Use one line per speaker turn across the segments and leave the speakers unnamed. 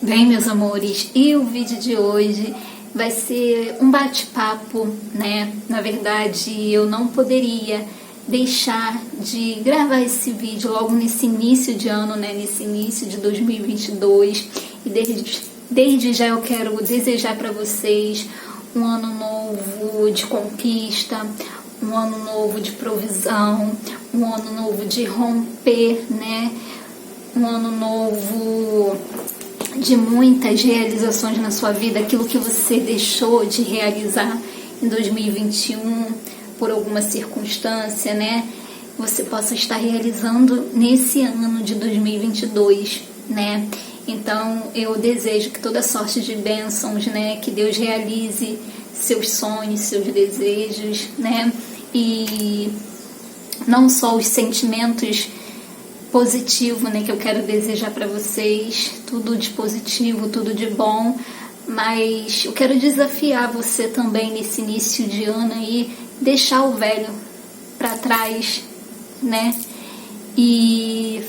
Bem, meus amores, e o vídeo de hoje vai ser um bate-papo, né? Na verdade, eu não poderia deixar de gravar esse vídeo logo nesse início de ano, né? Nesse início de 2022. E desde já eu quero desejar para vocês um ano novo de conquista, um ano novo de provisão, um ano novo de romper, né? Um ano novo de muitas realizações na sua vida, aquilo que você deixou de realizar em 2021 por alguma circunstância, né? Você possa estar realizando nesse ano de 2022, né? Então eu desejo que toda sorte de bênçãos, né? Que Deus realize seus sonhos, seus desejos, né? E não só os sentimentos positivo, né, que eu quero desejar para vocês, tudo de positivo, tudo de bom, mas eu quero desafiar você também nesse início de ano aí, deixar o velho para trás, né, e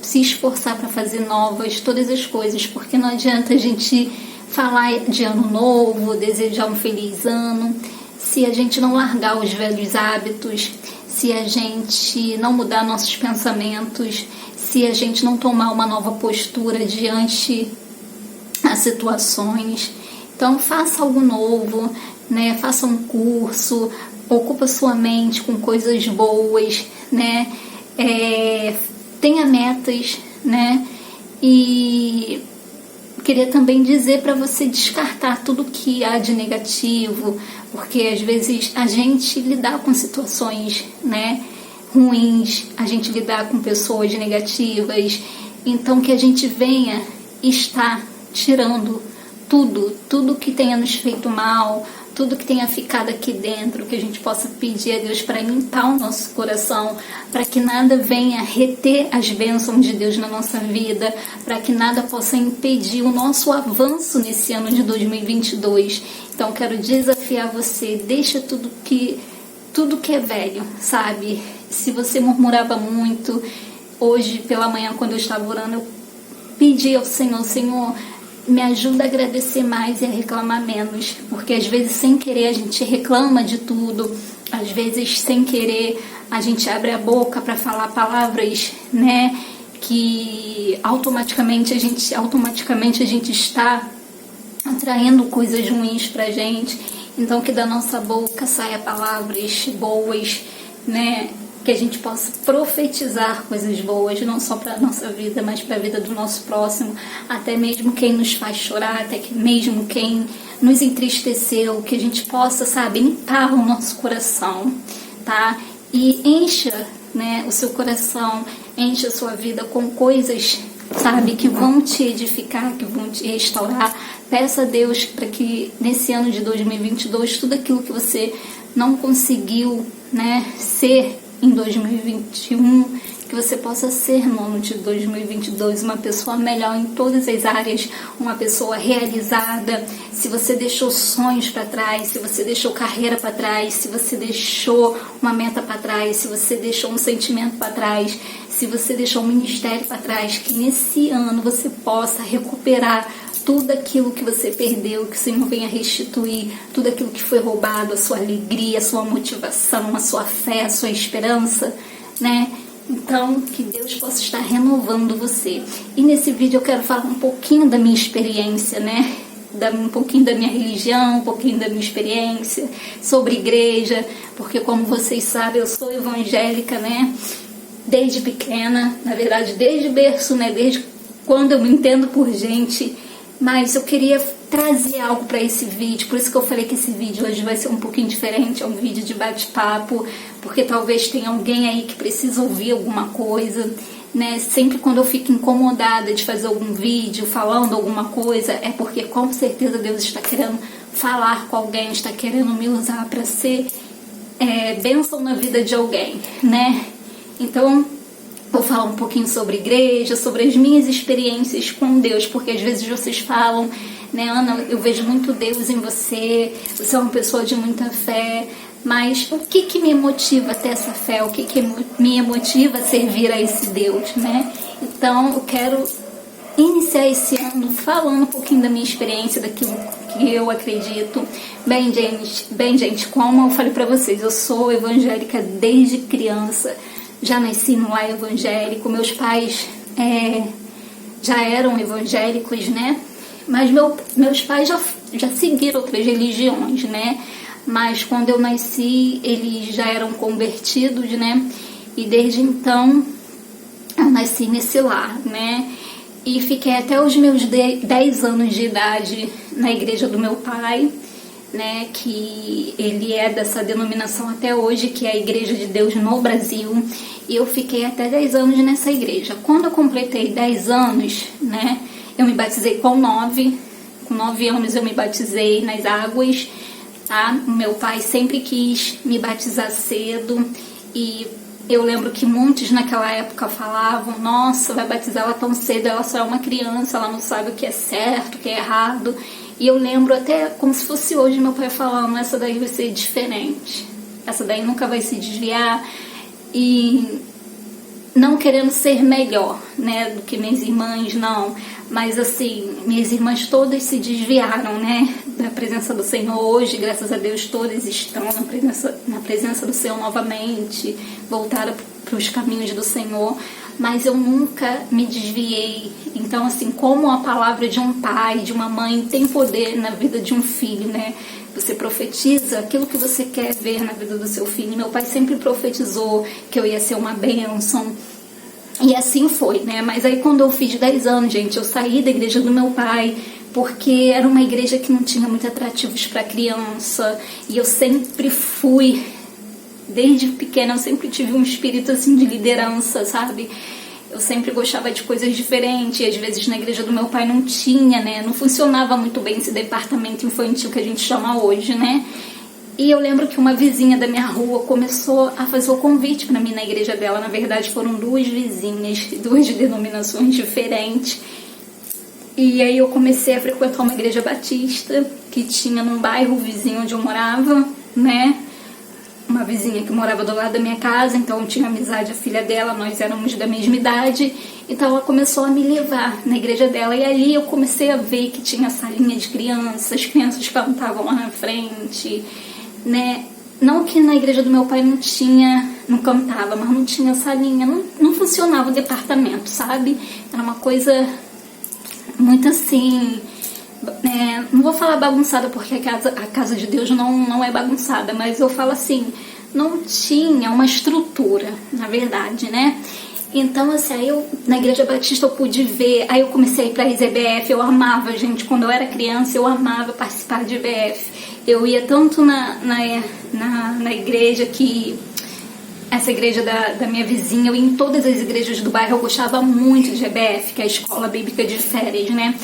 se esforçar para fazer todas as coisas, porque não adianta a gente falar de ano novo, desejar um feliz ano, se a gente não largar os velhos hábitos, se a gente não mudar nossos pensamentos, se a gente não tomar uma nova postura diante as situações. Então faça algo novo, né? Faça um curso, ocupa sua mente com coisas boas, né? Tenha metas, né? E queria também dizer para você descartar tudo que há de negativo, porque às vezes a gente lidar com situações, né, ruins, a gente lidar com pessoas negativas, então que a gente venha estar tirando tudo que tenha nos feito mal, tudo que tenha ficado aqui dentro, que a gente possa pedir a Deus para limpar o nosso coração, para que nada venha reter as bênçãos de Deus na nossa vida, para que nada possa impedir o nosso avanço nesse ano de 2022. Então quero desafiar você, deixa tudo que é velho, sabe? Se você murmurava muito, hoje pela manhã quando eu estava orando, eu pedi ao Senhor, me ajuda a agradecer mais e a reclamar menos, porque às vezes sem querer a gente reclama de tudo, às vezes sem querer a gente abre a boca para falar palavras, né, que automaticamente a gente está atraindo coisas ruins pra gente. Então que da nossa boca saia palavras boas, né, que a gente possa profetizar coisas boas, não só para a nossa vida, mas para a vida do nosso próximo, até mesmo quem nos faz chorar, até que mesmo quem nos entristeceu, que a gente possa, sabe, limpar o nosso coração, tá? E encha, né, o seu coração, encha a sua vida com coisas, sabe, que vão te edificar, que vão te restaurar. Peça a Deus para que nesse ano de 2022, tudo aquilo que você não conseguiu, né, ser em 2021, que você possa ser no ano de 2022 uma pessoa melhor em todas as áreas, uma pessoa realizada. Se você deixou sonhos para trás, se você deixou carreira para trás, se você deixou uma meta para trás, se você deixou um sentimento para trás, se você deixou um ministério para trás, que nesse ano você possa recuperar tudo aquilo que você perdeu, que o Senhor venha restituir, tudo aquilo que foi roubado, a sua alegria, a sua motivação, a sua fé, a sua esperança, né? Então, que Deus possa estar renovando você. E nesse vídeo eu quero falar um pouquinho da minha experiência, né? Um pouquinho da minha religião, um pouquinho da minha experiência, sobre igreja, porque como vocês sabem, eu sou evangélica, né? Desde pequena, na verdade, desde berço, né? Desde quando eu me entendo por gente. Mas eu queria trazer algo para esse vídeo, por isso que eu falei que esse vídeo hoje vai ser um pouquinho diferente, é um vídeo de bate-papo, porque talvez tenha alguém aí que precisa ouvir alguma coisa, né? Sempre quando eu fico incomodada de fazer algum vídeo falando alguma coisa, é porque com certeza Deus está querendo falar com alguém, está querendo me usar para ser bênção na vida de alguém, né? Então vou falar um pouquinho sobre igreja, sobre as minhas experiências com Deus, porque às vezes vocês falam, né, Ana, eu vejo muito Deus em você, você é uma pessoa de muita fé, mas o que me motiva a ter essa fé? O que me motiva a servir a esse Deus, né? Então eu quero iniciar esse ano falando um pouquinho da minha experiência, daquilo que eu acredito. Bem, gente, como eu falei pra vocês, eu sou evangélica desde criança, já nasci no lar evangélico, meus pais já eram evangélicos, né? Mas meus pais já seguiram outras religiões, né? Mas quando eu nasci, eles já eram convertidos, né? E desde então, eu nasci nesse lar, né? E fiquei até os meus 10 anos de idade na igreja do meu pai, né? Que ele é dessa denominação até hoje, que é a Igreja de Deus no Brasil. E eu fiquei até 10 anos nessa igreja. Quando eu completei 10 anos, né? Eu me batizei com 9. Com 9 anos eu me batizei nas águas, tá? Meu pai sempre quis me batizar cedo. E eu lembro que muitos naquela época falavam: nossa, vai batizar ela tão cedo, ela só é uma criança, ela não sabe o que é certo, o que é errado. E eu lembro até como se fosse hoje meu pai falando: essa daí vai ser diferente, essa daí nunca vai se desviar. E não querendo ser melhor, né, do que minhas irmãs, não. Mas assim, minhas irmãs todas se desviaram, né, da presença do Senhor. Hoje, graças a Deus, todas estão na presença do Senhor novamente, voltaram para os caminhos do Senhor. Mas eu nunca me desviei. Então, assim, como a palavra de um pai, de uma mãe tem poder na vida de um filho, né? Você profetiza aquilo que você quer ver na vida do seu filho. Meu pai sempre profetizou que eu ia ser uma bênção. E assim foi, né? Mas aí quando eu fiz 10 anos, gente, eu saí da igreja do meu pai, porque era uma igreja que não tinha muito atrativos para criança. E eu sempre fui, desde pequena, eu sempre tive um espírito assim de liderança, sabe? Eu sempre gostava de coisas diferentes, e às vezes na igreja do meu pai não tinha, né? Não funcionava muito bem esse departamento infantil que a gente chama hoje, né? E eu lembro que uma vizinha da minha rua começou a fazer o convite para mim na igreja dela. Na verdade, foram 2 vizinhas, 2 denominações diferentes. E aí eu comecei a frequentar uma igreja batista que tinha num bairro vizinho onde eu morava, né? Uma vizinha que morava do lado da minha casa, então eu tinha amizade, a filha dela, nós éramos da mesma idade. Então ela começou a me levar na igreja dela, e ali eu comecei a ver que tinha salinha de crianças, as crianças cantavam lá na frente, né? Não que na igreja do meu pai não cantava, mas não tinha salinha, não funcionava o departamento, sabe? Era uma coisa muito assim... não vou falar bagunçada, porque a casa de Deus não é bagunçada, mas eu falo assim, não tinha uma estrutura, na verdade, né? Então, assim, aí eu, na igreja batista eu pude ver, aí eu comecei a ir pra IBF, eu amava, gente, quando eu era criança eu amava participar de IBF. Eu ia tanto na igreja que... essa igreja da minha vizinha, eu ia em todas as igrejas do bairro, eu gostava muito de IBF, que é a Escola Bíblica de Férias, né?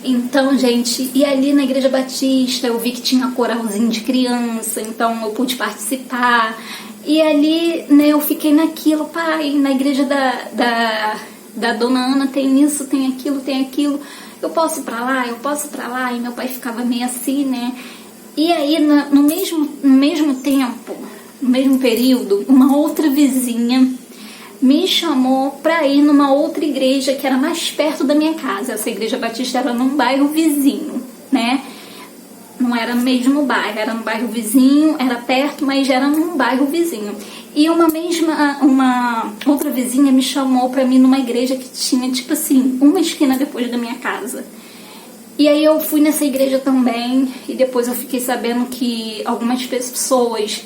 Então, gente, e ali na igreja batista eu vi que tinha coralzinho de criança, então eu pude participar. E ali, né, eu fiquei naquilo: pai, na igreja da dona Ana tem isso, tem aquilo, eu posso ir pra lá, e meu pai ficava meio assim, né? E aí, no mesmo tempo, no mesmo período, uma outra vizinha me chamou para ir numa outra igreja que era mais perto da minha casa. Essa igreja batista era num bairro vizinho, né? Não era no mesmo bairro, era no bairro vizinho, era perto, mas era num bairro vizinho. E uma outra vizinha me chamou para mim numa igreja que tinha, tipo assim, uma esquina depois da minha casa. E aí eu fui nessa igreja também, e depois eu fiquei sabendo que algumas pessoas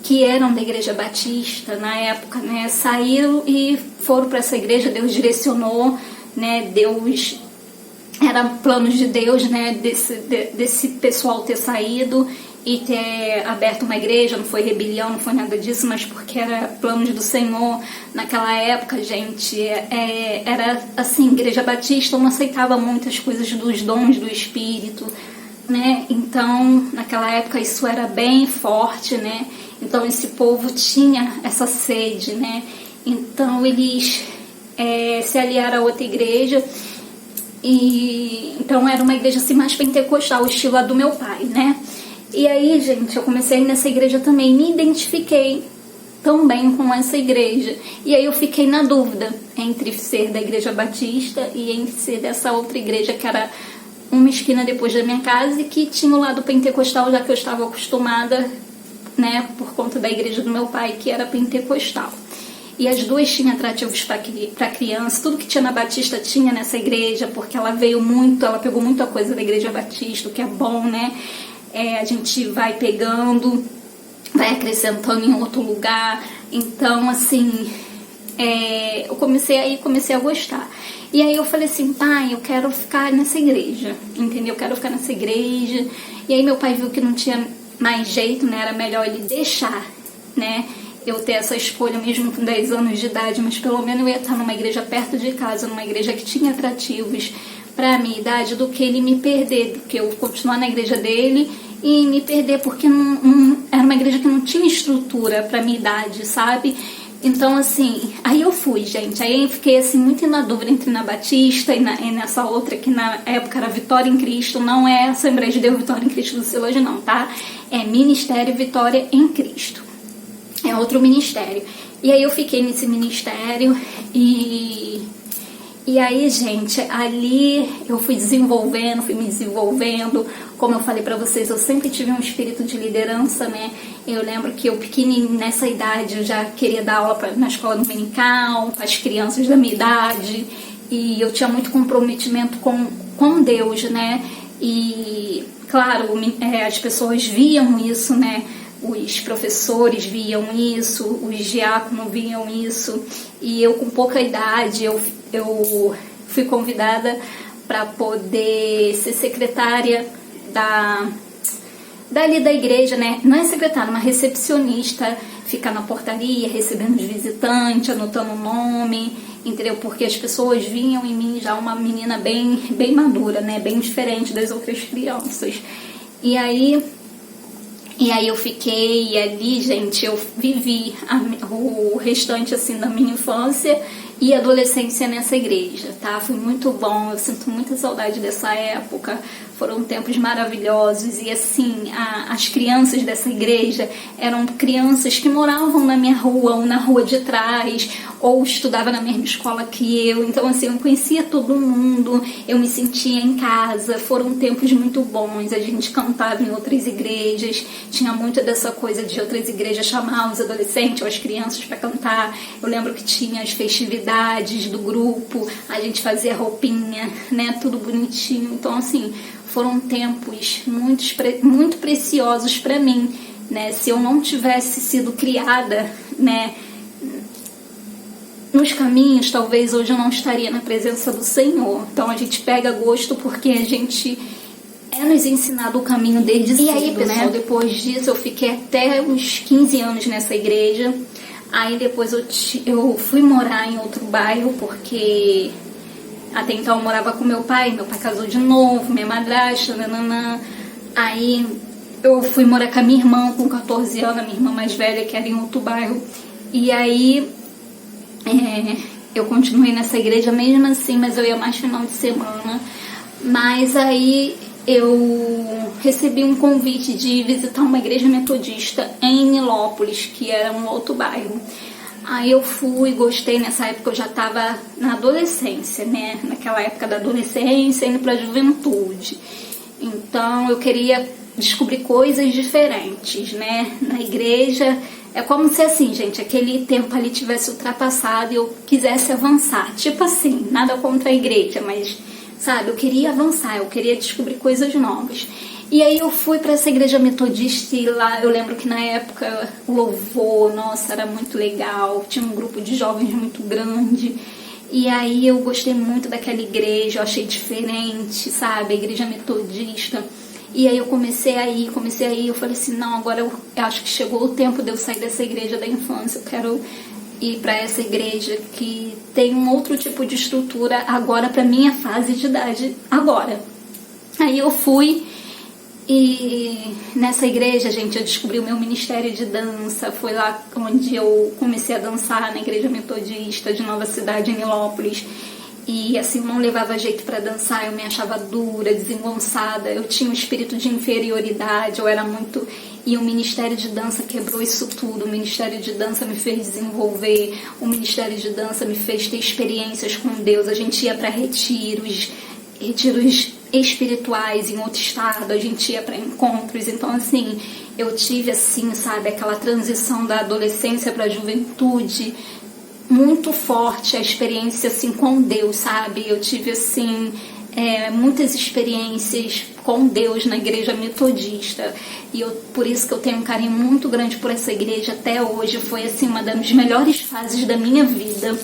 que eram da igreja batista na época, né, saíram e foram para essa igreja. Deus direcionou, né, Deus, era planos de Deus, né, desse pessoal ter saído e ter aberto uma igreja. Não foi rebelião, não foi nada disso, mas porque era planos do Senhor. Naquela época, gente, era assim, igreja batista não aceitava muitas coisas dos dons do Espírito, né? Então, naquela época isso era bem forte, né? Então esse povo tinha essa sede, né? Então eles se aliaram a outra igreja, e então era uma igreja assim mais pentecostal, o estilo do meu pai, né? E aí, gente, eu comecei a ir nessa igreja também, me identifiquei tão bem com essa igreja. E aí eu fiquei na dúvida entre ser da Igreja Batista e entre ser dessa outra igreja que era uma esquina depois da minha casa e que tinha o lado pentecostal, já que eu estava acostumada, né, por conta da igreja do meu pai, que era pentecostal. E as duas tinham atrativos para criança, tudo que tinha na Batista tinha nessa igreja, porque ela pegou muita coisa da Igreja Batista, o que é bom, né? A gente vai pegando, vai acrescentando em outro lugar. Então, assim, eu comecei a gostar. E aí eu falei assim, pai, eu quero ficar nessa igreja, entendeu? Eu quero ficar nessa igreja. E aí meu pai viu que não tinha mais jeito, né? Era melhor ele deixar, né? Eu ter essa escolha mesmo com 10 anos de idade, mas pelo menos eu ia estar numa igreja perto de casa, numa igreja que tinha atrativos para a minha idade, do que ele me perder, do que eu continuar na igreja dele e me perder, porque era uma igreja que não tinha estrutura para minha idade, sabe? Então, assim, aí eu fui, gente. Aí eu fiquei, assim, muito na dúvida entre na Batista e nessa outra, que na época era Vitória em Cristo. Não é Assembleia de Deus Vitória em Cristo do Siloge, não, tá? É Ministério Vitória em Cristo. É outro ministério. E aí eu fiquei nesse ministério e aí, gente, ali eu fui me desenvolvendo. Como eu falei pra vocês, eu sempre tive um espírito de liderança, né? Eu lembro que eu pequenininha, nessa idade, eu já queria dar aula na escola dominical, para as crianças da minha idade. E eu tinha muito comprometimento com Deus, né? E, claro, as pessoas viam isso, né? Os professores viam isso, os diáconos viam isso. E eu, com pouca idade, eu fui convidada para poder ser secretária dali da igreja, né? Não é secretária, uma recepcionista, ficar na portaria, recebendo os visitantes, anotando o nome, entendeu? Porque as pessoas viam em mim já uma menina bem madura, né? Bem diferente das outras crianças. E aí eu fiquei ali, gente, eu vivi o restante, assim, da minha infância e adolescência nessa igreja, tá? Foi muito bom, eu sinto muita saudade dessa época, foram tempos maravilhosos e, assim, as crianças dessa igreja eram crianças que moravam na minha rua ou na rua de trás ou estudavam na mesma escola que eu, então, assim, eu conhecia todo mundo, eu me sentia em casa, foram tempos muito bons, a gente cantava em outras igrejas, tinha muito dessa coisa de outras igrejas chamar os adolescentes ou as crianças para cantar. Eu lembro que tinha as festividades do grupo, a gente fazia roupinha, né, tudo bonitinho. Então, assim, foram tempos muito preciosos para mim, né? Se eu não tivesse sido criada, né, nos caminhos, talvez hoje eu não estaria na presença do Senhor. Então a gente pega gosto porque a gente nos ensinado o caminho desde cedo. E aí, pessoal, né? Depois disso eu fiquei até uns 15 anos nessa igreja. Aí depois eu fui morar em outro bairro, porque até então eu morava com meu pai casou de novo, minha madrasta, nananã. Aí eu fui morar com a minha irmã com 14 anos, a minha irmã mais velha, que era em outro bairro. E aí eu continuei nessa igreja mesmo assim, mas eu ia mais final de semana. Mas aí eu recebi um convite de visitar uma igreja metodista em Nilópolis, que era um outro bairro. Aí eu fui, gostei. Nessa época eu já estava na adolescência, né? Naquela época da adolescência, indo para a juventude. Então eu queria descobrir coisas diferentes, né? Na igreja é como se, assim, gente, aquele tempo ali tivesse ultrapassado e eu quisesse avançar. Tipo assim, nada contra a igreja, mas, sabe, eu queria avançar, eu queria descobrir coisas novas. E aí eu fui para essa igreja metodista e lá eu lembro que na época o louvor, nossa, era muito legal, tinha um grupo de jovens muito grande. E aí eu gostei muito daquela igreja, eu achei diferente, sabe, a igreja metodista. E aí eu comecei a ir, eu falei assim, não, agora eu acho que chegou o tempo de eu sair dessa igreja da infância, eu quero ir para essa igreja que tem um outro tipo de estrutura agora para minha fase de idade agora. Aí eu fui e nessa igreja, gente, eu descobri o meu ministério de dança. Foi lá onde eu comecei a dançar, na igreja metodista de Nova Cidade, em Nilópolis. E assim, não levava jeito para dançar, eu me achava dura, desengonçada, eu tinha um espírito de inferioridade, eu era muito E o Ministério de Dança quebrou isso tudo. O Ministério de Dança me fez desenvolver, o Ministério de Dança me fez ter experiências com Deus. A gente ia para retiros espirituais em outro estado, a gente ia para encontros. Então, assim, eu tive, assim, sabe, aquela transição da adolescência para a juventude muito forte, a experiência, assim, com Deus, sabe? Eu tive, assim, muitas experiências com Deus na igreja metodista, e por isso que eu tenho um carinho muito grande por essa igreja até hoje. Foi, assim, uma das melhores fases da minha vida.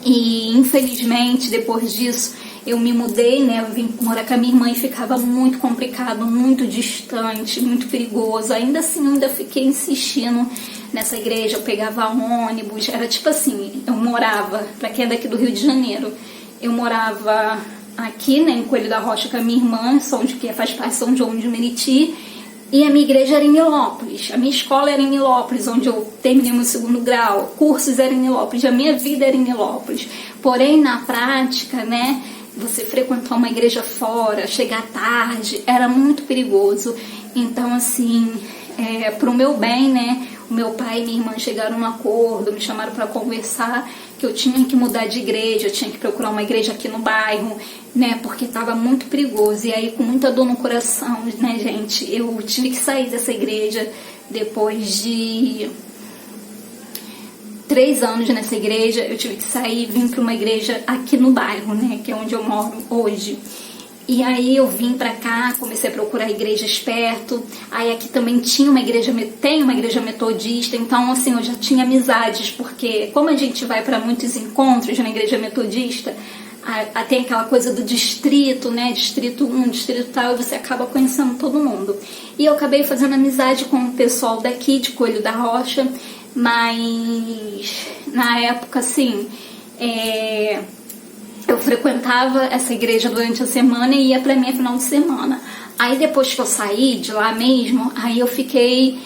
E, infelizmente, depois disso, eu me mudei, né? Eu vim morar com a minha irmã e ficava muito complicado, muito distante, muito perigoso. Ainda assim, eu ainda fiquei insistindo nessa igreja. Eu pegava ônibus, era tipo assim, eu morava, pra quem é daqui do Rio de Janeiro, eu morava aqui, né, em Coelho da Rocha com a minha irmã, que faz parte de São João de Meriti, e a minha igreja era em Nilópolis, a minha escola era em Nilópolis, onde eu terminei meu 2º grau, cursos eram em Nilópolis, a minha vida era em Nilópolis. Porém, na prática, né, você frequentar uma igreja fora, chegar tarde, era muito perigoso. Então, assim, pro meu bem, né, o meu pai e minha irmã chegaram num acordo, me chamaram para conversar, que eu tinha que mudar de igreja, eu tinha que procurar uma igreja aqui no bairro, né, porque estava muito perigoso. E aí, com muita dor no coração, né, gente, eu tive que sair dessa igreja depois de 3 anos nessa igreja. Eu tive que sair e vim para uma igreja aqui no bairro, né, que é onde eu moro hoje. E aí eu vim pra cá, comecei a procurar igrejas perto. Aí aqui também tem uma igreja metodista. Então, assim, eu já tinha amizades, porque como a gente vai para muitos encontros na igreja metodista, tem aquela coisa do distrito, né? Distrito 1, distrito tal, e você acaba conhecendo todo mundo. E eu acabei fazendo amizade com o pessoal daqui, de Coelho da Rocha, mas na época, assim, eu frequentava essa igreja durante a semana e ia pra minha final de semana. Aí depois que eu saí de lá mesmo, aí eu fiquei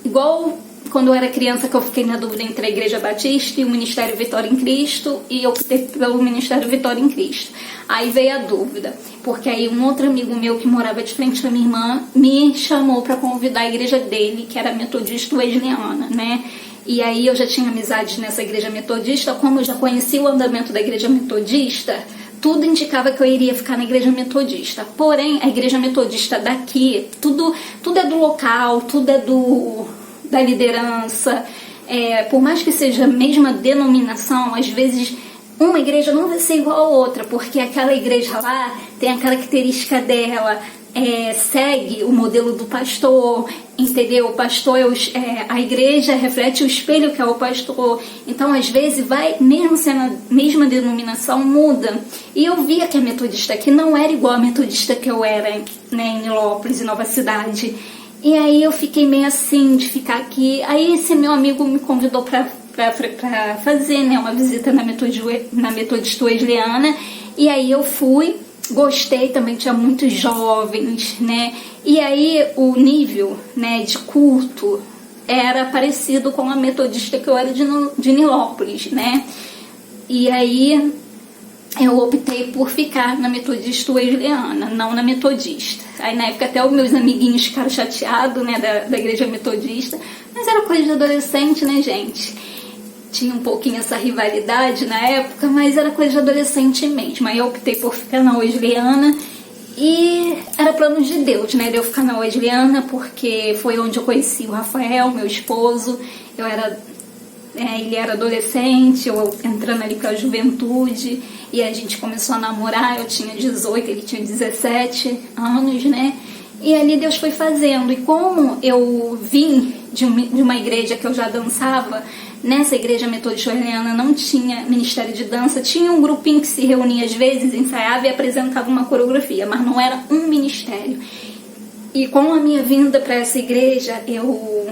igual quando eu era criança, que eu fiquei na dúvida entre a Igreja Batista e o Ministério Vitória em Cristo, e eu optei pelo Ministério Vitória em Cristo. Aí veio a dúvida, porque aí um outro amigo meu que morava de frente da minha irmã me chamou para convidar a igreja dele, que era metodista wesleyana, né? E aí eu já tinha amizade nessa igreja metodista. Como eu já conhecia o andamento da igreja metodista, tudo indicava que eu iria ficar na igreja metodista. Porém, a igreja metodista daqui, tudo é do local, tudo é da liderança. Por mais que seja a mesma denominação, às vezes uma igreja não vai ser igual a outra, porque aquela igreja lá tem a característica dela, segue o modelo do pastor, entendeu? O pastor a igreja reflete o espelho que é o pastor. Então, às vezes, mesmo sendo a mesma denominação, muda. E eu via que a metodista aqui não era igual a metodista que eu era, né, em Nilópolis, em Nova Cidade. E aí eu fiquei meio assim de ficar aqui. Aí esse meu amigo me convidou para fazer, né, uma visita na metodista wesleyana. E aí eu fui. Gostei também, tinha muitos jovens, né? E aí o nível, né, de culto era parecido com a metodista que eu era de Nilópolis, né? E aí eu optei por ficar na metodista wesleyana, não na metodista. Aí na época até os meus amiguinhos ficaram chateados, né, da igreja metodista, mas era coisa de adolescente, né, gente? Tinha um pouquinho essa rivalidade na época, mas era coisa de adolescente mesmo. Aí eu optei por ficar na wesleyana e era plano de Deus, né, de eu ficar na wesleyana, porque foi onde eu conheci o Rafael, meu esposo. Ele era adolescente, eu entrando ali pra juventude, e a gente começou a namorar. Eu tinha 18, ele tinha 17 anos, né? E ali Deus foi fazendo. E como eu vim de uma igreja que eu já dançava, nessa igreja metodista wesleyana não tinha ministério de dança, tinha um grupinho que se reunia às vezes, ensaiava e apresentava uma coreografia, mas não era um ministério. E com a minha vinda para essa igreja, eu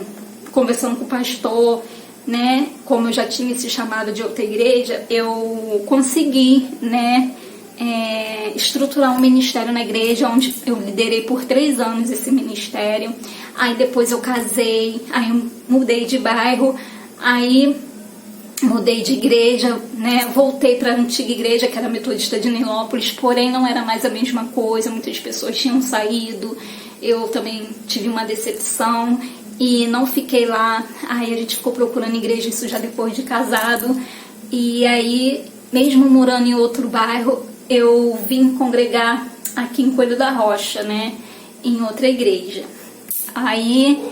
conversando com o pastor, né, como eu já tinha esse chamado de outra igreja, eu consegui, né, estruturar um ministério na igreja, onde eu liderei por 3 anos esse ministério. Aí depois eu casei, aí eu mudei de bairro, aí mudei de igreja, né, voltei para a antiga igreja, que era a metodista de Nilópolis, porém não era mais a mesma coisa, muitas pessoas tinham saído, eu também tive uma decepção e não fiquei lá. Aí a gente ficou procurando igreja, isso já depois de casado. E aí, mesmo morando em outro bairro, eu vim congregar aqui em Coelho da Rocha, né, em outra igreja. Aí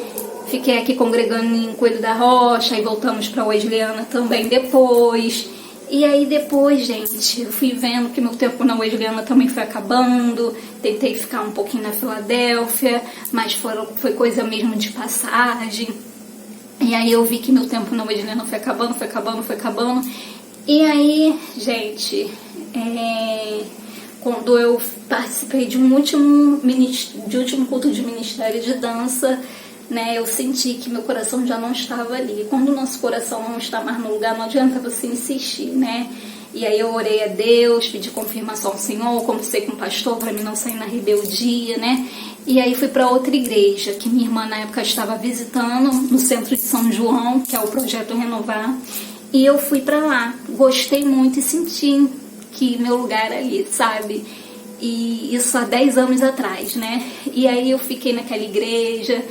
fiquei aqui congregando em Coelho da Rocha, aí voltamos para Wesleyana também depois. E aí depois, gente, eu fui vendo que meu tempo na Wesleyana também foi acabando. Tentei ficar um pouquinho na Filadélfia, mas foi coisa mesmo de passagem. E aí eu vi que meu tempo na Wesleyana foi acabando. E aí, gente, quando eu participei de um último culto de ministério de dança, né, eu senti que meu coração já não estava ali. Quando o nosso coração não está mais no lugar, não adianta você insistir, né? E aí eu orei a Deus, pedi confirmação ao Senhor, conversei com o pastor para mim não sair na rebeldia, né? E aí fui para outra igreja, que minha irmã na época estava visitando, no centro de São João, que é o Projeto Renovar. E eu fui para lá, gostei muito e senti que meu lugar era ali, sabe? E isso há 10 anos atrás, né? E aí eu fiquei naquela igreja.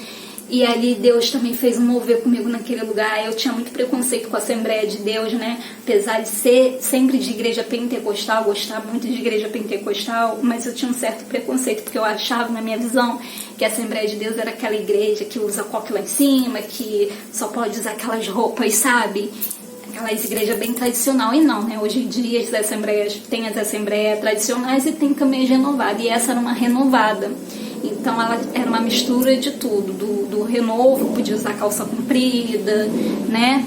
E ali Deus também fez um mover comigo naquele lugar. Eu tinha muito preconceito com a Assembleia de Deus, né? Apesar de ser sempre de igreja pentecostal, gostar muito de igreja pentecostal, mas eu tinha um certo preconceito, porque eu achava, na minha visão, que a Assembleia de Deus era aquela igreja que usa coque lá em cima, que só pode usar aquelas roupas, sabe? Aquelas igrejas bem tradicional. E não, né? Hoje em dia as assembleias, tem as assembleias tradicionais e tem também as renovadas. E essa era uma renovada. Então ela era uma mistura de tudo, do renovo, podia usar calça comprida, né?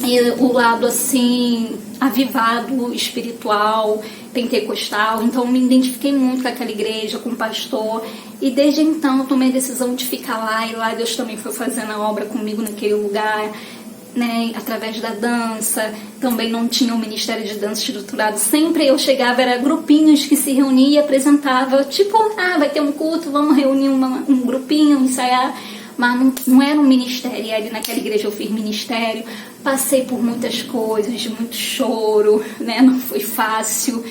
E o lado assim, avivado, espiritual, pentecostal. Então me identifiquei muito com aquela igreja, com o pastor. E desde então eu tomei a decisão de ficar lá. E lá Deus também foi fazendo a obra comigo naquele lugar, né, através da dança. Também não tinha um ministério de dança estruturado. Sempre eu chegava, era grupinhos que se reuniam e apresentava, tipo, vai ter um culto, vamos reunir um grupinho, ensaiar. Mas não era um ministério. E ali naquela igreja eu fiz ministério, passei por muitas coisas, muito choro, né, não foi fácil,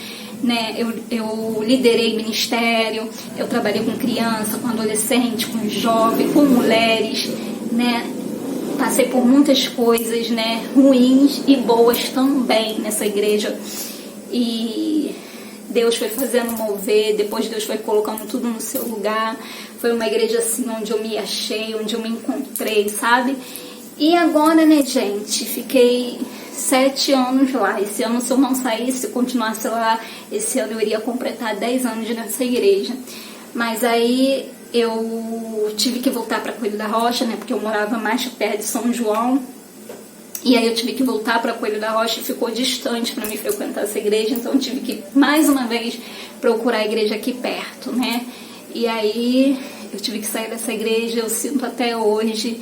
né, eu liderei ministério, eu trabalhei com criança, com adolescente, com jovem, com mulheres, né. Passei por muitas coisas, né, ruins e boas também nessa igreja. E Deus foi fazendo mover, depois Deus foi colocando tudo no seu lugar. Foi uma igreja assim onde eu me achei, onde eu me encontrei, sabe? E agora, né, gente, fiquei 7 anos lá. Esse ano, se eu não saísse, se eu continuasse lá, esse ano eu iria completar 10 anos nessa igreja. Mas aí eu tive que voltar para Coelho da Rocha, né, porque eu morava mais perto de São João. E aí eu tive que voltar para Coelho da Rocha e ficou distante para mim frequentar essa igreja. Então eu tive que, mais uma vez, procurar a igreja aqui perto, né. E aí eu tive que sair dessa igreja, eu sinto até hoje,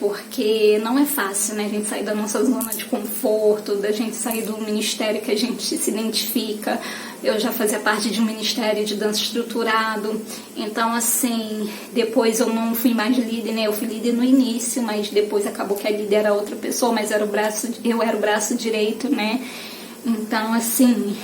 porque não é fácil, né, a gente sair da nossa zona de conforto, da gente sair do ministério que a gente se identifica. Eu já fazia parte de um ministério de dança estruturado, então assim, depois eu não fui mais líder, né, eu fui líder no início, mas depois acabou que a líder era outra pessoa, mas eu era o braço direito, né, então assim,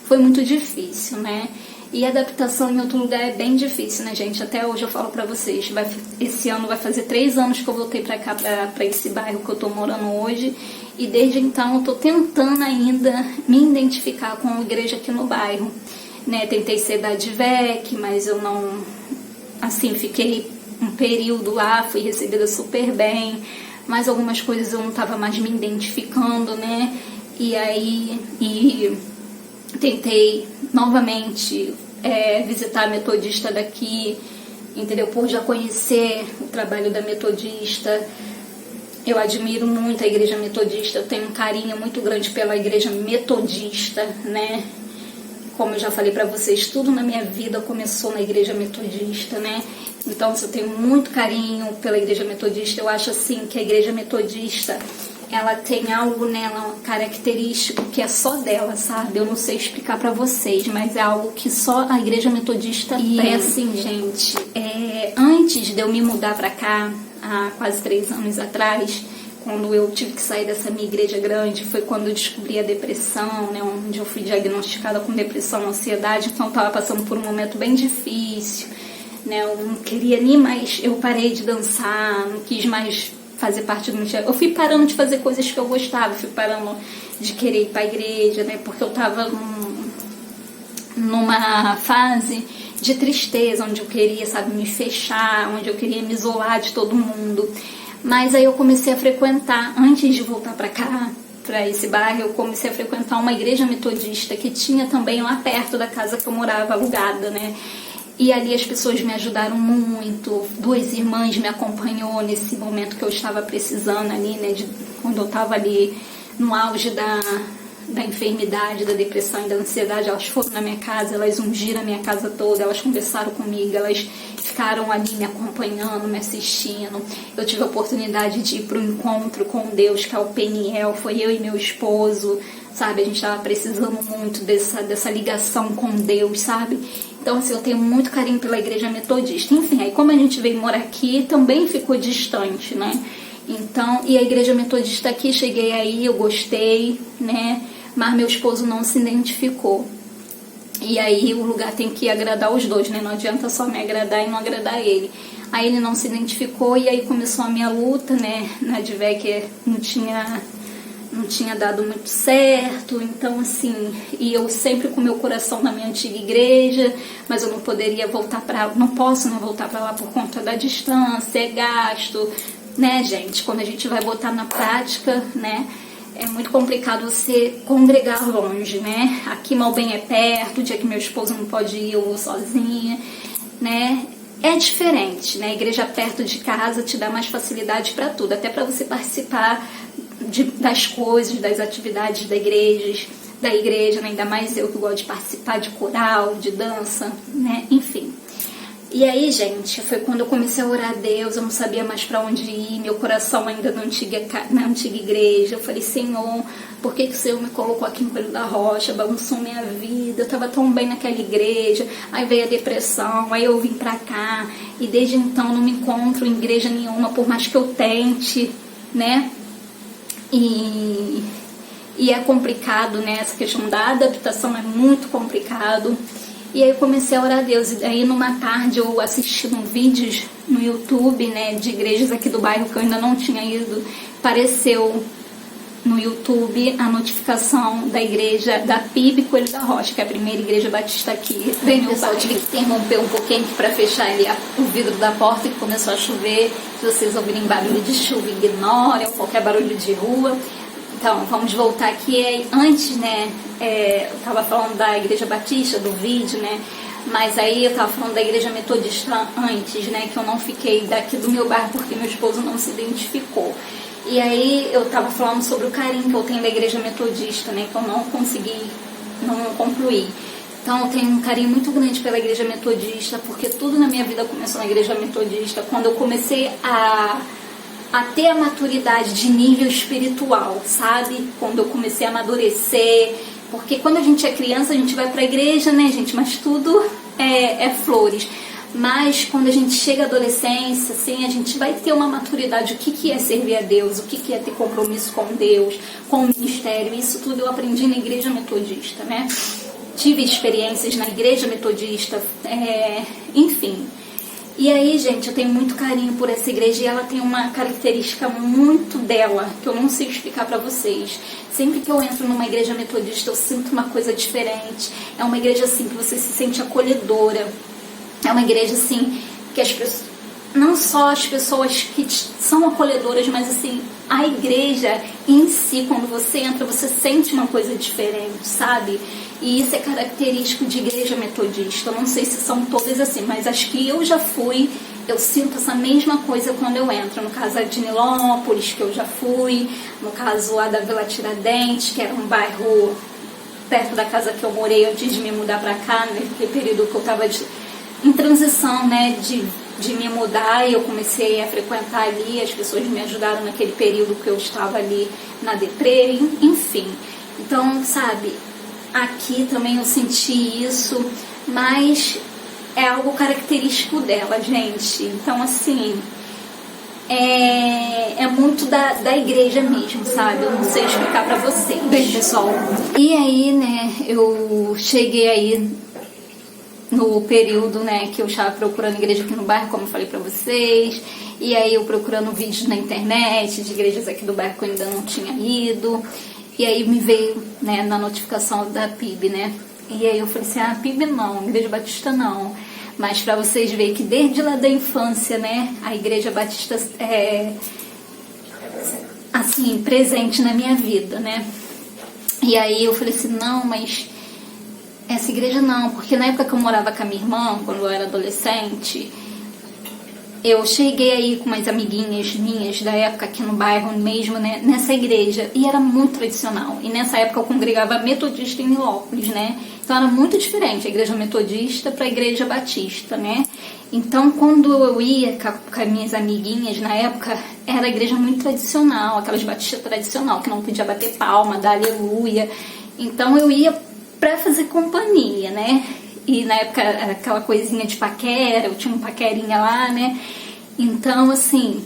foi muito difícil, né. E a adaptação em outro lugar é bem difícil, né, gente? Até hoje eu falo pra vocês, esse ano vai fazer 3 anos que eu voltei pra cá, pra esse bairro que eu tô morando hoje. E desde então eu tô tentando ainda me identificar com a igreja aqui no bairro, né? Tentei ser da Advec, mas eu não... Assim, fiquei um período lá, fui recebida super bem, mas algumas coisas eu não tava mais me identificando, né? E aí... tentei novamente visitar a metodista daqui, entendeu? Por já conhecer o trabalho da metodista. Eu admiro muito a igreja metodista, eu tenho um carinho muito grande pela igreja metodista, né? Como eu já falei pra vocês, tudo na minha vida começou na igreja metodista, né? Então, eu tenho muito carinho pela igreja metodista. Eu acho assim que a igreja metodista, ela tem algo nela característico que é só dela, sabe? Eu não sei explicar pra vocês, mas é algo que só a igreja metodista tem. E assim, gente, antes de eu me mudar pra cá, há quase 3 anos atrás, quando eu tive que sair dessa minha igreja grande, foi quando eu descobri a depressão, né? Onde eu fui diagnosticada com depressão, ansiedade, então eu tava passando por um momento bem difícil, né? Eu não queria nem mais, eu parei de dançar, não quis mais fazer parte do ministério. Eu fui parando de fazer coisas que eu gostava, fui parando de querer ir para a igreja, né? Porque eu estava numa fase de tristeza, onde eu queria, sabe, me fechar, onde eu queria me isolar de todo mundo. Mas aí eu comecei a frequentar, antes de voltar para cá, para esse bairro, eu comecei a frequentar uma igreja metodista que tinha também lá perto da casa que eu morava, alugada, né? E ali as pessoas me ajudaram muito, 2 irmãs me acompanhou nesse momento que eu estava precisando ali, né? Quando eu estava ali no auge da enfermidade, da depressão e da ansiedade, elas foram na minha casa, elas ungiram a minha casa toda, elas conversaram comigo, elas ficaram ali me acompanhando, me assistindo. Eu tive a oportunidade de ir para o encontro com Deus, que é o Peniel, foi eu e meu esposo, sabe? A gente estava precisando muito dessa ligação com Deus, sabe? Então, assim, eu tenho muito carinho pela igreja metodista. Enfim, aí como a gente veio morar aqui, também ficou distante, né? Então, e a igreja metodista aqui, cheguei aí, eu gostei, né? Mas meu esposo não se identificou. E aí o lugar tem que agradar os dois, né? Não adianta só me agradar e não agradar ele. Aí ele não se identificou e aí começou a minha luta, né? Na DVEC não tinha dado muito certo, então assim, e eu sempre com meu coração na minha antiga igreja, mas eu não poderia voltar não posso voltar para lá por conta da distância, é gasto, né, gente? Quando a gente vai botar na prática, né, é muito complicado você congregar longe, né? Aqui mal bem é perto, o dia que meu esposo não pode ir, eu vou sozinha, né? É diferente, né? A igreja perto de casa te dá mais facilidade para tudo, até para você participar das coisas, das atividades da igreja, né? Ainda mais eu que gosto de participar de coral, de dança, né? Enfim. E aí, gente, foi quando eu comecei a orar a Deus, eu não sabia mais para onde ir, meu coração ainda na antiga igreja. Eu falei, Senhor, por que o Senhor me colocou aqui no Coelho da Rocha, bagunçou minha vida, eu estava tão bem naquela igreja, aí veio a depressão, aí eu vim pra cá, e desde então não me encontro em igreja nenhuma, por mais que eu tente, né? E é complicado, né? Essa questão da adaptação é muito complicado. E aí eu comecei a orar a Deus. E daí numa tarde eu assistindo vídeos no YouTube, né, de igrejas aqui do bairro que eu ainda não tinha ido. Apareceu no YouTube a notificação da igreja da PIB Coelho da Rocha, que é a primeira igreja batista aqui. Bem, pessoal, eu tive que interromper um pouquinho para fechar ali o vidro da porta, que começou a chover. Se vocês ouvirem barulho de chuva, ignorem, ou qualquer barulho de rua. Então, vamos voltar aqui. Antes, né, eu estava falando da igreja batista, do vídeo, né, mas aí eu estava falando da igreja metodista antes, né, que eu não fiquei daqui do meu bairro porque meu esposo não se identificou. E aí eu estava falando sobre o carinho que eu tenho da igreja metodista, né, que eu não concluí. Então eu tenho um carinho muito grande pela igreja metodista, porque tudo na minha vida começou na igreja metodista, quando eu comecei a ter a maturidade de nível espiritual, sabe? Quando eu comecei a amadurecer, porque quando a gente é criança a gente vai pra igreja, né, gente? Mas tudo é flores. Mas quando a gente chega à adolescência, assim, a gente vai ter uma maturidade, o que é servir a Deus, o que é ter compromisso com Deus, com o ministério. Isso tudo eu aprendi na igreja metodista, né? Tive experiências na igreja metodista, enfim. E aí, gente, eu tenho muito carinho por essa igreja e ela tem uma característica muito dela, que eu não sei explicar pra vocês. Sempre que eu entro numa igreja metodista, eu sinto uma coisa diferente. É uma igreja, assim, que você se sente acolhedora. É uma igreja, assim, que as pessoas, não só as pessoas que são acolhedoras, mas, assim, a igreja em si, quando você entra, você sente uma coisa diferente, sabe? E isso é característico de igreja metodista. Eu não sei se são todas assim, mas as que eu já fui, eu sinto essa mesma coisa quando eu entro. No caso de Nilópolis, que eu já fui, no caso lá da Vila Tiradentes, que era um bairro perto da casa que eu morei antes de me mudar pra cá, naquele período que eu tava em transição, né, de me mudar, e eu comecei a frequentar ali, as pessoas me ajudaram naquele período que eu estava ali na deprê, enfim. Então, sabe, aqui também eu senti isso, mas é algo característico dela, gente. Então, assim, é muito da igreja mesmo, sabe? Eu não sei explicar pra vocês. Bem, pessoal, e aí, né, eu cheguei aí no período, né, que eu estava procurando igreja aqui no bairro, como eu falei pra vocês, e aí eu procurando vídeos na internet de igrejas aqui do bairro que eu ainda não tinha ido, e aí me veio, né, na notificação da PIB, né, e aí eu falei assim, PIB não, Igreja Batista não, mas pra vocês verem que desde lá da infância, né, a Igreja Batista é, assim, presente na minha vida, né, e aí eu falei assim, não, mas essa igreja não, porque na época que eu morava com a minha irmã, quando eu era adolescente, eu cheguei aí com umas amiguinhas minhas da época aqui no bairro mesmo, né, nessa igreja, e era muito tradicional. E nessa época eu congregava metodista em Nilópolis, né? Então era muito diferente a igreja metodista para a igreja batista, né? Então quando eu ia com as minhas amiguinhas na época, era a igreja muito tradicional, aquelas batistas tradicional, que não podia bater palma, dar aleluia. Então eu ia pra fazer companhia, né? E na época era aquela coisinha de paquera, eu tinha um paquerinha lá, né? Então, assim,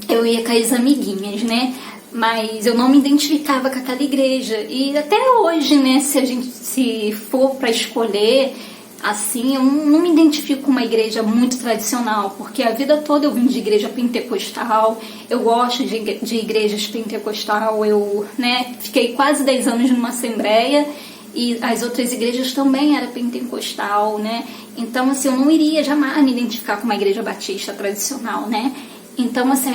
eu ia com as amiguinhas, né? Mas eu não me identificava com aquela igreja. E até hoje, né, se for pra escolher, assim, eu não me identifico com uma igreja muito tradicional, porque a vida toda eu vim de igreja pentecostal, eu gosto de igrejas pentecostal, eu, né, fiquei quase 10 anos numa assembleia, e as outras igrejas também eram pentecostal, né? Então, assim, eu não iria jamais me identificar com uma igreja batista tradicional, né? Então, assim,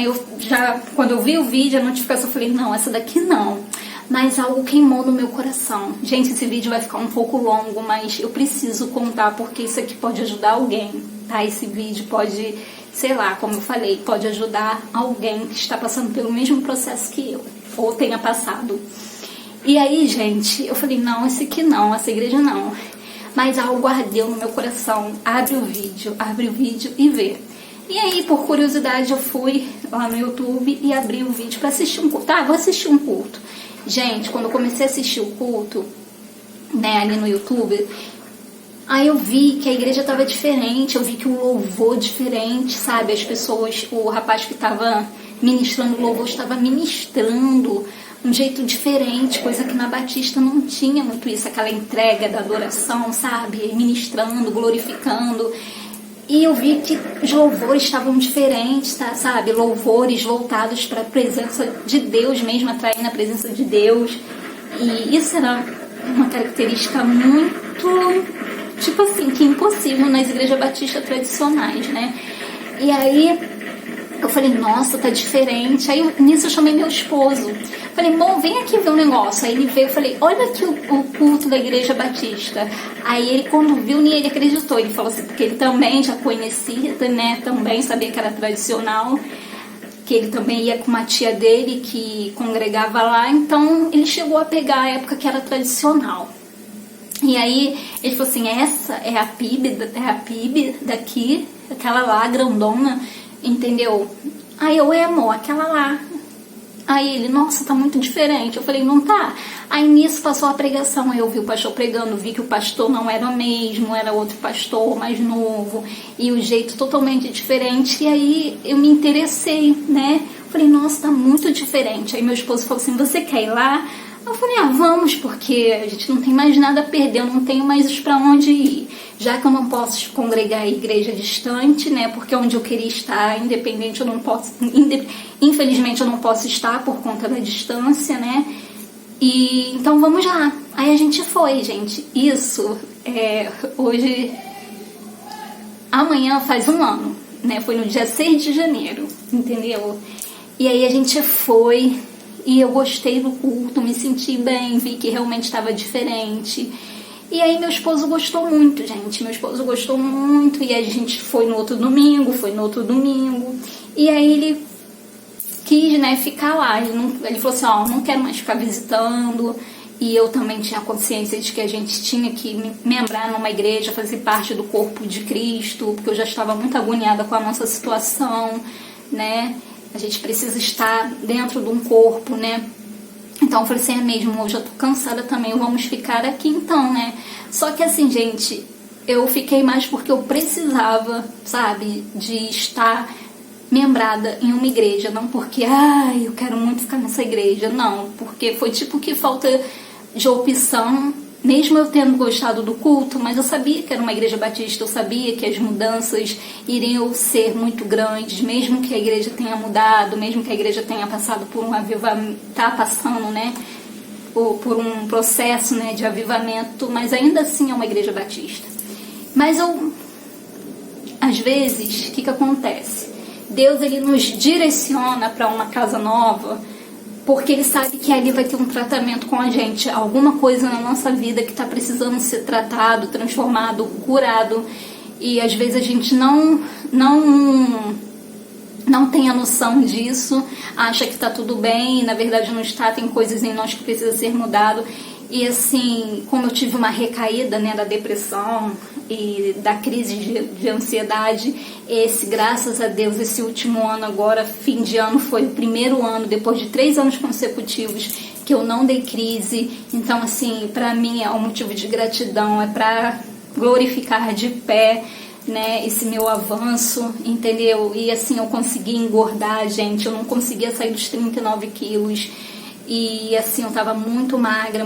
quando eu vi o vídeo, a notificação, eu falei, não, essa daqui não. Mas algo queimou no meu coração. Gente, esse vídeo vai ficar um pouco longo, mas eu preciso contar, porque isso aqui pode ajudar alguém, tá? Esse vídeo pode, sei lá, como eu falei, pode ajudar alguém que está passando pelo mesmo processo que eu, ou tenha passado. E aí, gente, eu falei, não, esse aqui não, essa igreja não. Mas algo ardeu no meu coração. Abre o vídeo e vê. E aí, por curiosidade, eu fui lá no YouTube e abri o vídeo pra assistir um culto. Vou assistir um culto. Gente, quando eu comecei a assistir o culto, né, ali no YouTube, aí eu vi que a igreja tava diferente, eu vi que o louvor diferente, sabe? As pessoas, o rapaz que tava ministrando o louvor estava ministrando um jeito diferente, coisa que na Batista não tinha muito isso, aquela entrega da adoração, sabe? Ministrando, glorificando. E eu vi que os louvores estavam diferentes, tá? Sabe? Louvores voltados para a presença de Deus mesmo, atraindo a presença de Deus. E isso era uma característica muito, tipo assim, que é impossível nas igrejas batistas tradicionais, né? E aí eu falei, nossa, tá diferente. Aí nisso eu chamei meu esposo. Falei, bom, vem aqui ver um negócio. Aí ele veio, eu falei, olha aqui o culto da igreja batista. Aí ele, quando viu, nem ele acreditou. Ele falou assim, porque ele também já conhecia, né? Também sabia que era tradicional. Que ele também ia com uma tia dele que congregava lá. Então ele chegou a pegar a época que era tradicional. E aí ele falou assim, essa é a PIB daqui, aquela lá, grandona. Entendeu? Aí eu, amor, aquela lá. Aí ele, nossa, tá muito diferente. Eu falei, não tá. Aí nisso passou a pregação. Aí eu vi o pastor pregando, vi que o pastor não era o mesmo, era outro pastor mais novo. E o jeito totalmente diferente. E aí eu me interessei, né? Falei, nossa, tá muito diferente. Aí meu esposo falou assim, você quer ir lá? Eu falei, vamos, porque a gente não tem mais nada a perder, eu não tenho mais pra onde ir. Já que eu não posso congregar em igreja distante, né, porque onde eu queria estar, independente, eu não posso, infelizmente eu não posso estar por conta da distância, né, e então vamos lá. Aí a gente foi, gente, isso, hoje, amanhã faz um ano, né, foi no dia 6 de janeiro, entendeu? E aí a gente foi... E eu gostei do culto, me senti bem, vi que realmente estava diferente. E aí meu esposo gostou muito, gente. Meu esposo gostou muito. E a gente foi no outro domingo. E aí ele quis, né, ficar lá. Ele falou assim, não quero mais ficar visitando. E eu também tinha consciência de que a gente tinha que membrar numa igreja, fazer parte do corpo de Cristo. Porque eu já estava muito agoniada com a nossa situação, né? A gente precisa estar dentro de um corpo, né? Então eu falei assim, mesmo, eu já tô cansada também, vamos ficar aqui então, né? Só que assim, gente, eu fiquei mais porque eu precisava, sabe, de estar membrada em uma igreja. Não porque, eu quero muito ficar nessa igreja, não. Porque foi tipo que falta de opção mesmo eu tendo gostado do culto, mas eu sabia que era uma igreja batista, eu sabia que as mudanças iriam ser muito grandes, mesmo que a igreja tenha mudado, mesmo que a igreja tenha passado por um avivamento, está passando, né, por um processo, né, de avivamento, mas ainda assim é uma igreja batista. Mas às vezes, o que acontece? Deus, ele nos direciona para uma casa nova, porque ele sabe que ali vai ter um tratamento com a gente, alguma coisa na nossa vida que está precisando ser tratado, transformado, curado, e às vezes a gente não tem a noção disso, acha que está tudo bem, e na verdade não está, tem coisas em nós que precisam ser mudado. E assim, como eu tive uma recaída, né, da depressão e da crise de ansiedade, graças a Deus, esse último ano agora, fim de ano, foi o primeiro ano, depois de 3 anos consecutivos, que eu não dei crise. Então, assim, pra mim é um motivo de gratidão, é pra glorificar de pé, né, esse meu avanço, entendeu? E assim, eu consegui engordar, gente, eu não conseguia sair dos 39 quilos. E assim, eu tava muito magra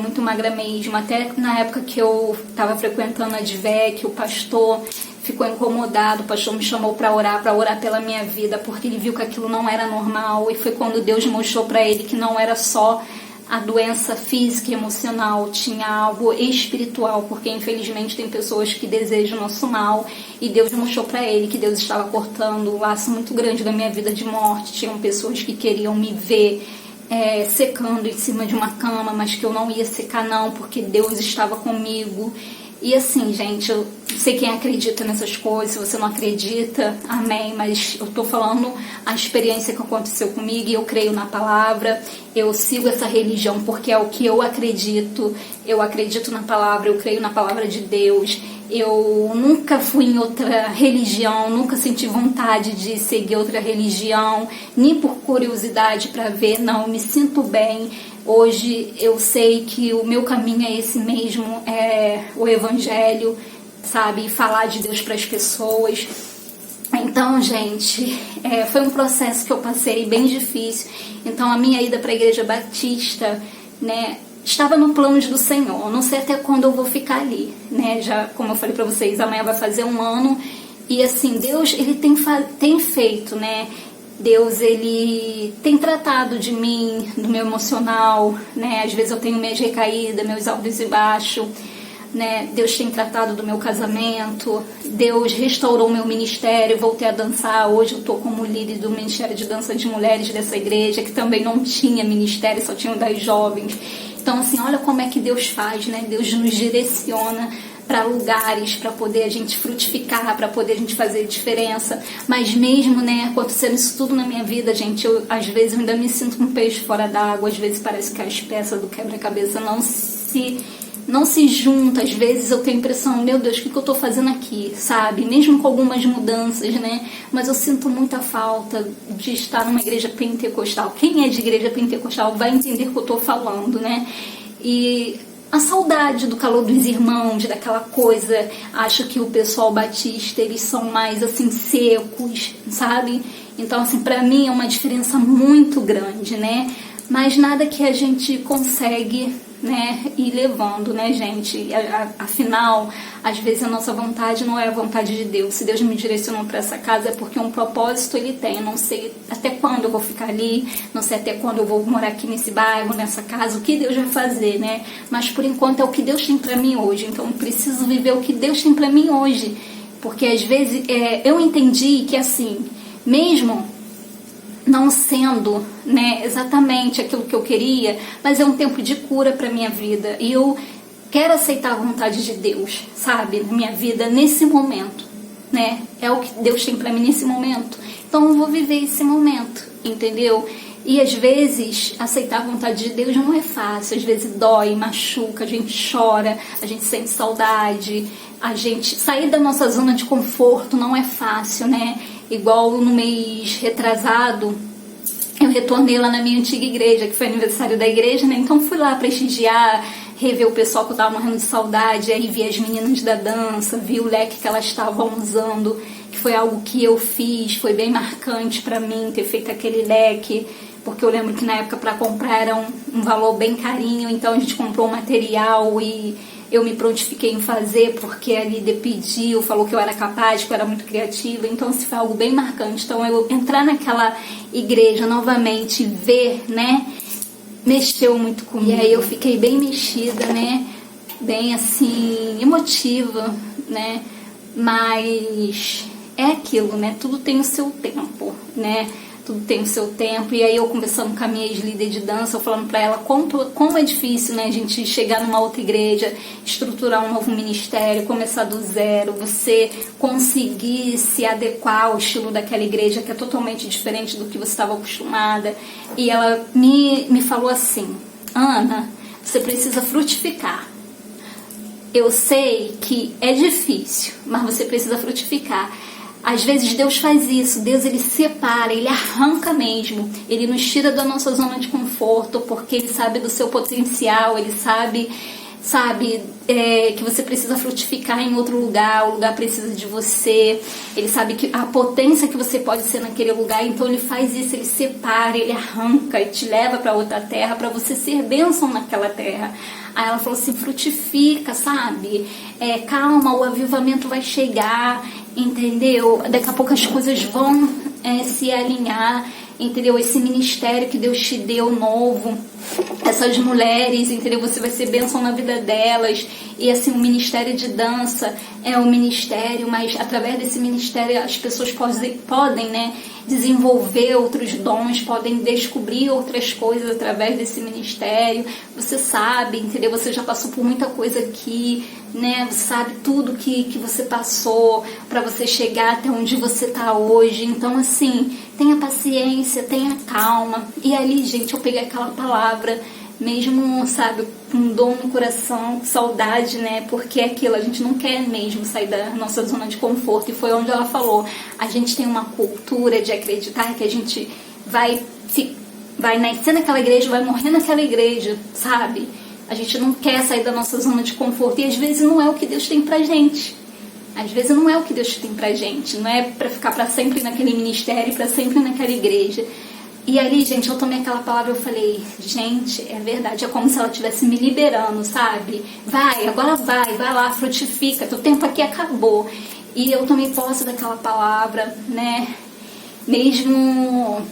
mesmo. Até na época que eu tava frequentando a DVEC, o pastor ficou incomodado, o pastor me chamou para orar pela minha vida, porque ele viu que aquilo não era normal. E foi quando Deus mostrou para ele que não era só a doença física e emocional, tinha algo espiritual, porque infelizmente tem pessoas que desejam o nosso mal, e Deus mostrou para ele que Deus estava cortando um laço muito grande da minha vida de morte. Tinham pessoas que queriam me ver secando em cima de uma cama, mas que eu não ia secar não, porque Deus estava comigo. E assim, gente, eu não sei quem acredita nessas coisas, se você não acredita, amém, mas eu tô falando a experiência que aconteceu comigo, e eu creio na palavra, eu sigo essa religião porque é o que eu acredito na palavra, eu creio na palavra de Deus. Eu nunca fui em outra religião, nunca senti vontade de seguir outra religião, nem por curiosidade para ver, não, eu me sinto bem. Hoje eu sei que o meu caminho é esse mesmo, é o evangelho, sabe, falar de Deus para as pessoas. Então, gente, foi um processo que eu passei bem difícil. Então, a minha ida para a igreja batista, né, estava no planos do Senhor. Não sei até quando eu vou ficar ali, né? Já, como eu falei para vocês, amanhã vai fazer 1 ano. E assim, Deus, ele tem feito, né? Deus, ele tem tratado de mim, do meu emocional, né? Às vezes eu tenho minhas recaídas, meus altos e baixos, né? Deus tem tratado do meu casamento. Deus restaurou meu ministério, voltei a dançar. Hoje eu estou como líder do Ministério de Dança de Mulheres dessa igreja, que também não tinha ministério, só tinha o das jovens. Então, assim, olha como é que Deus faz, né? Deus nos direciona para lugares, para poder a gente frutificar, para poder a gente fazer diferença. Mas mesmo, né, acontecendo isso tudo na minha vida, gente, eu às vezes ainda me sinto um peixe fora d'água. Às vezes parece que as peças do quebra-cabeça não se juntam. Às vezes eu tenho a impressão, meu Deus, o que eu tô fazendo aqui, sabe? Mesmo com algumas mudanças, né? Mas eu sinto muita falta de estar numa igreja pentecostal. Quem é de igreja pentecostal vai entender o que eu tô falando, né? E a saudade do calor dos irmãos, daquela coisa. Acho que o pessoal batista, eles são mais, assim, secos, sabe? Então, assim, pra mim é uma diferença muito grande, né? Mas nada que a gente consegue, né, ir levando, né, gente? Afinal, às vezes a nossa vontade não é a vontade de Deus. Se Deus me direcionou para essa casa é porque um propósito Ele tem. Eu não sei até quando eu vou ficar ali, não sei até quando eu vou morar aqui nesse bairro, nessa casa, o que Deus vai fazer, né? Mas por enquanto é o que Deus tem para mim hoje. Então eu preciso viver o que Deus tem para mim hoje. Porque às vezes eu entendi que assim, mesmo não sendo, né, exatamente aquilo que eu queria, mas é um tempo de cura para minha vida, e eu quero aceitar a vontade de Deus, sabe, na minha vida nesse momento, né? É o que Deus tem para mim nesse momento. Então eu vou viver esse momento, entendeu? E às vezes aceitar a vontade de Deus não é fácil, às vezes dói, machuca, a gente chora, a gente sente saudade, a gente sair da nossa zona de conforto não é fácil, né? Igual no mês retrasado, eu retornei lá na minha antiga igreja, que foi aniversário da igreja, né? Então fui lá prestigiar, rever o pessoal que eu tava morrendo de saudade, aí vi as meninas da dança, vi o leque que elas estavam usando, que foi algo que eu fiz, foi bem marcante pra mim ter feito aquele leque, porque eu lembro que na época para comprar era um valor bem carinho, então a gente comprou o material e eu me prontifiquei em fazer, porque a líder pediu, falou que eu era capaz, que eu era muito criativa. Então, assim, foi algo bem marcante. Então, eu entrar naquela igreja novamente, ver, né, mexeu muito comigo. E aí eu fiquei bem mexida, né, bem, assim, emotiva, né, mas é aquilo, né, tudo tem o seu tempo, né, tudo tem o seu tempo. E aí eu conversando com a minha ex-líder de dança, eu falando pra ela como é difícil, né, a gente chegar numa outra igreja, estruturar um novo ministério, começar do zero, você conseguir se adequar ao estilo daquela igreja que é totalmente diferente do que você estava acostumada. E ela me falou assim: Ana, você precisa frutificar. Eu sei que é difícil, mas você precisa frutificar. Às vezes Deus faz isso, Deus ele separa, ele arranca mesmo, ele nos tira da nossa zona de conforto, porque ele sabe do seu potencial, ele sabe que você precisa frutificar em outro lugar, o lugar precisa de você, ele sabe que a potência que você pode ser naquele lugar, então ele faz isso, ele separa, ele arranca e te leva para outra terra, para você ser bênção naquela terra. Aí ela falou assim: frutifica, sabe? Calma, o avivamento vai chegar, entendeu? Daqui a pouco as coisas vão se alinhar, entendeu? Esse ministério que Deus te deu novo, essas mulheres, entendeu? Você vai ser bênção na vida delas. E assim, o ministério de dança é um ministério, mas através desse ministério as pessoas podem, né, desenvolver outros dons, podem descobrir outras coisas através desse ministério. Você sabe, entendeu? Você já passou por muita coisa aqui, né? Você sabe tudo que você passou para você chegar até onde você tá hoje. Então, assim, tenha paciência, tenha calma. E ali, gente, eu peguei aquela palavra mesmo, sabe, com dor no coração, saudade, né, porque é aquilo, a gente não quer mesmo sair da nossa zona de conforto. E foi onde ela falou: a gente tem uma cultura de acreditar que a gente vai nascer naquela igreja, vai morrer naquela igreja, sabe? A gente não quer sair da nossa zona de conforto, e às vezes não é o que Deus tem pra gente. Às vezes não é o que Deus tem pra gente, não é pra ficar pra sempre naquele ministério, pra sempre naquela igreja. E ali, gente, eu tomei aquela palavra, eu falei: gente, é verdade, é como se ela estivesse me liberando, sabe? Agora vai lá, frutifica, teu tempo aqui acabou. E eu tomei posse daquela palavra, né? Mesmo,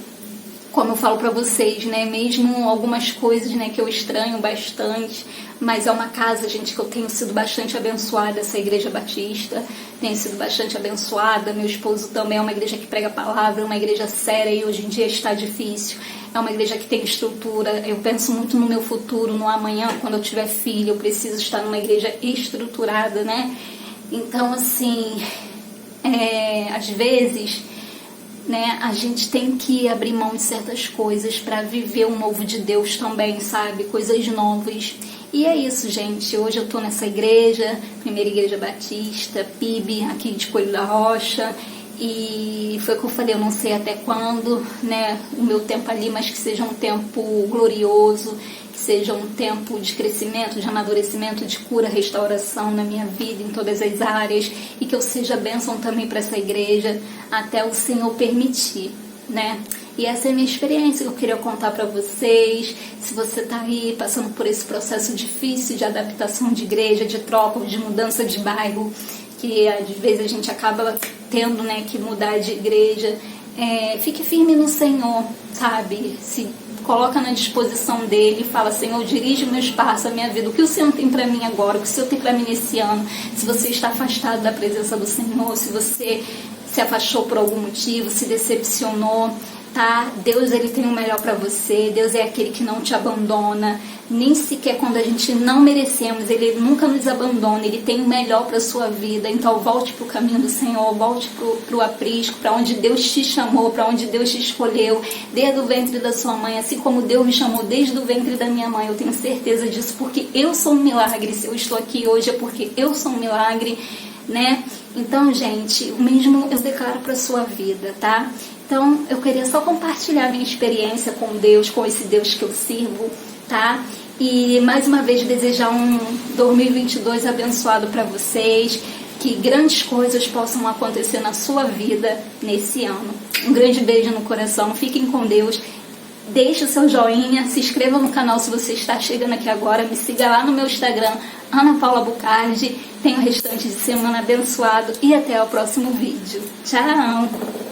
como eu falo pra vocês, né, mesmo algumas coisas, né, que eu estranho bastante, mas é uma casa, gente, que eu tenho sido bastante abençoada, essa igreja batista, tenho sido bastante abençoada. Meu esposo também é uma igreja que prega a palavra, é uma igreja séria, e hoje em dia está difícil, é uma igreja que tem estrutura. Eu penso muito no meu futuro, no amanhã, quando eu tiver filho, eu preciso estar numa igreja estruturada, né? Então, assim, às vezes, né, a gente tem que abrir mão de certas coisas para viver o novo de Deus também, sabe? Coisas novas. E é isso, gente. Hoje eu tô nessa igreja, Primeira Igreja Batista, PIB, aqui de Coelho da Rocha. E foi o que eu falei, eu não sei até quando, né, o meu tempo ali, mas que seja um tempo glorioso, que seja um tempo de crescimento, de amadurecimento, de cura, restauração na minha vida, em todas as áreas, e que eu seja bênção também para essa igreja, até o Senhor permitir, né? E essa é a minha experiência que eu queria contar para vocês. Se você tá aí passando por esse processo difícil de adaptação de igreja, de troca, de mudança de bairro, que às vezes a gente acaba tendo, né, que mudar de igreja, fique firme no Senhor, sabe? Se coloca na disposição dele e fala: Senhor, dirige o meu espaço, a minha vida, o que o Senhor tem para mim agora, o que o Senhor tem para mim nesse ano. Se você está afastado da presença do Senhor, se você se afastou por algum motivo, se decepcionou, tá? Deus, ele tem o melhor para você. Deus é aquele que não te abandona, nem sequer quando a gente não merecemos, ele nunca nos abandona, ele tem o melhor para sua vida. Então volte pro caminho do Senhor, volte pro aprisco, para onde Deus te chamou, para onde Deus te escolheu, desde o ventre da sua mãe, assim como Deus me chamou desde o ventre da minha mãe. Eu tenho certeza disso, porque eu sou um milagre. Se eu estou aqui hoje é porque eu sou um milagre, né? Então, gente, o mesmo eu declaro para sua vida, tá? Então, eu queria só compartilhar minha experiência com Deus, com esse Deus que eu sirvo, tá? E mais uma vez desejar um 2022 abençoado para vocês, que grandes coisas possam acontecer na sua vida nesse ano. Um grande beijo no coração, fiquem com Deus Deixe o seu joinha, se inscreva no canal se você está chegando aqui agora, me siga lá no meu Instagram, Ana Paula Bucardi. Tenha o restante de semana abençoado e até o próximo vídeo. Tchau!